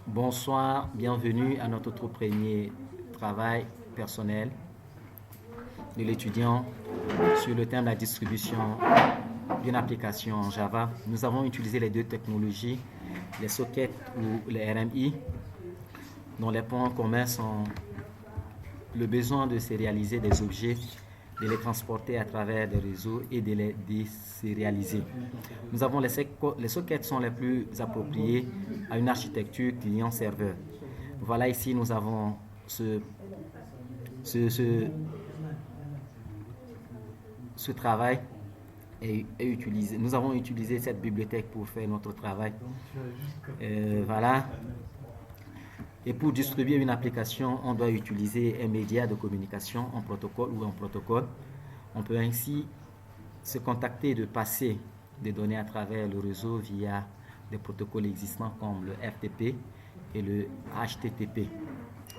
Bonsoir, bienvenue à notre tout premier travail personnel de l'étudiant sur le thème de la distribution d'une application en Java. Nous avons utilisé les deux technologies, les sockets ou les RMI, dont les points communs sont le besoin de sérialiser des objets, de les transporter à travers des réseaux et de les désérialiser. Nous avons les sockets sont les plus appropriés à une architecture client-serveur. Voilà, ici nous avons ce travail est utilisé. Nous avons utilisé cette bibliothèque pour faire notre travail. Voilà. Et pour distribuer une application, on doit utiliser un média de communication en protocole ou en protocole. On peut ainsi se contacter de passer des données à travers le réseau via des protocoles existants comme le FTP et le HTTP.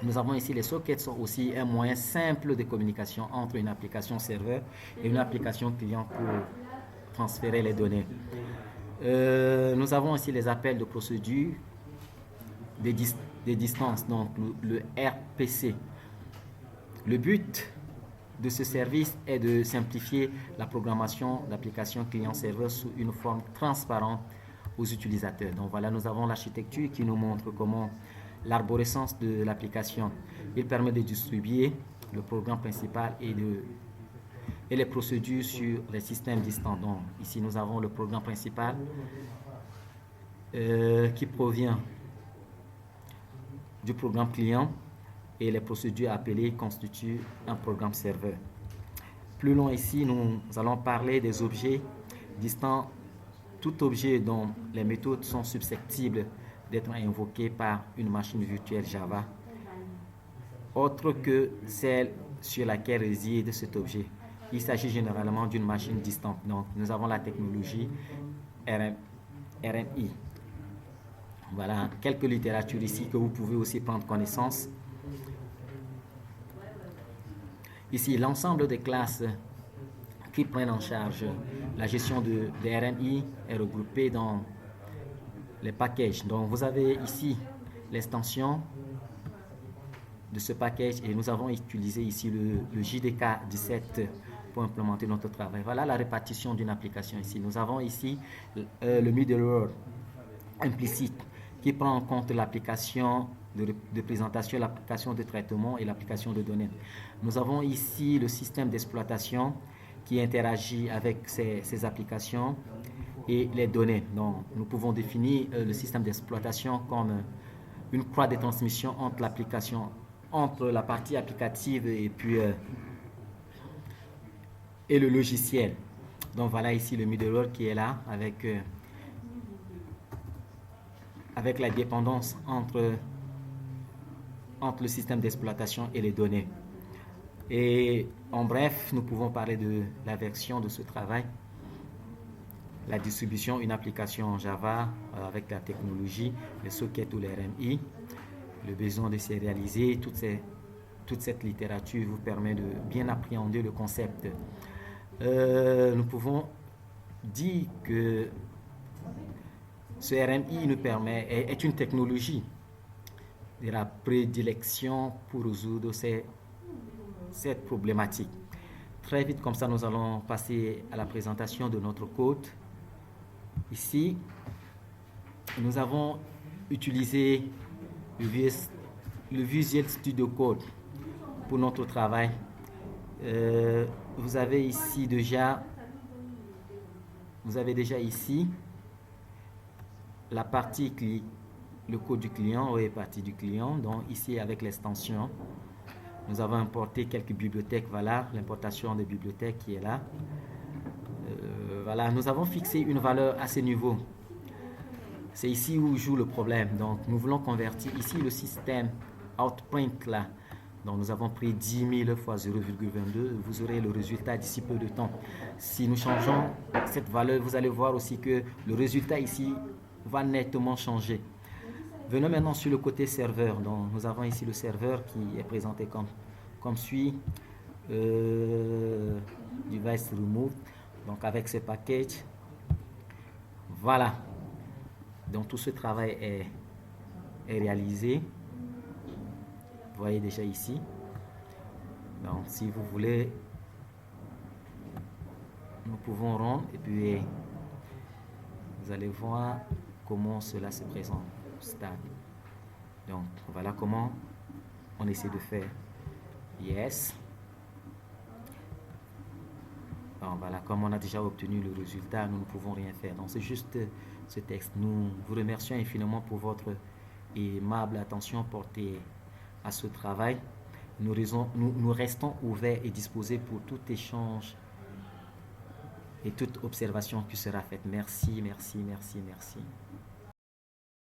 Nous avons ici les sockets sont aussi un moyen simple de communication entre une application serveur et une application client pour transférer les données. Nous avons aussi les appels de procédure des distances, donc le RPC. Le but de ce service est de simplifier la programmation d'applications client-serveur sous une forme transparente aux utilisateurs. Donc voilà, nous avons l'architecture qui nous montre comment l'arborescence de l'application. Il permet de distribuer le programme principal et les procédures sur les systèmes distants. Donc ici nous avons le programme principal qui provient du programme client et les procédures appelées constituent un programme serveur. Plus loin ici, nous allons parler des objets distants. Tout objet dont les méthodes sont susceptibles d'être invoquées par une machine virtuelle Java, autre que celle sur laquelle réside cet objet. Il s'agit généralement d'une machine distante. Donc, nous avons la technologie RMI. Voilà, quelques littératures ici que vous pouvez aussi prendre connaissance. Ici, l'ensemble des classes qui prennent en charge la gestion des RMI est regroupé dans les packages. Donc, vous avez ici l'extension de ce package et nous avons utilisé ici le JDK 17 pour implémenter notre travail. Voilà la répartition d'une application ici. Nous avons ici le middleware implicite qui prend en compte l'application de présentation, l'application de traitement et l'application de données. Nous avons ici le système d'exploitation qui interagit avec ces applications et les données. Donc, nous pouvons définir le système d'exploitation comme une croix de transmission entre l'application, entre la partie applicative et puis et le logiciel. Donc voilà ici le middleware qui est là avec la dépendance entre le système d'exploitation et les données. Et en bref, nous pouvons parler de la version de ce travail, la distribution, une application en Java avec la technologie, les sockets ou les RMI, le besoin de sérialiser, toute cette littérature vous permet de bien appréhender le concept. Nous pouvons dire que ce RMI nous permet, est une technologie de la prédilection pour résoudre cette problématique. Très vite, comme ça, nous allons passer à la présentation de notre code. Ici, nous avons utilisé le Visual Studio Code pour notre travail. Vous avez déjà ici la partie le code du client est partie du client. Donc ici avec l'extension, nous avons importé quelques bibliothèques. Voilà l'importation des bibliothèques qui est là. Voilà, nous avons fixé une valeur à ce niveau. C'est ici où joue le problème. Donc nous voulons convertir ici le système outprint là. Donc nous avons pris 10 000 fois 0,22. Vous aurez le résultat d'ici peu de temps. Si nous changeons cette valeur, vous allez voir aussi que le résultat ici va nettement changer. Venons maintenant sur le côté serveur. Donc nous avons ici le serveur qui est présenté comme suit. Device remove. Donc avec ce package. Voilà. Donc tout ce travail est réalisé. Vous voyez déjà ici. Donc, si vous voulez, nous pouvons rendre et puis vous allez voir comment cela se présente stable. Donc, voilà comment on essaie de faire. Yes. Bon, voilà, comme on a déjà obtenu le résultat, nous ne pouvons rien faire. Donc, c'est juste ce texte. Nous vous remercions infiniment pour votre aimable attention portée à ce travail. Nous restons ouverts et disposés pour tout échange et toute observation qui sera faite. Merci, merci, merci, merci.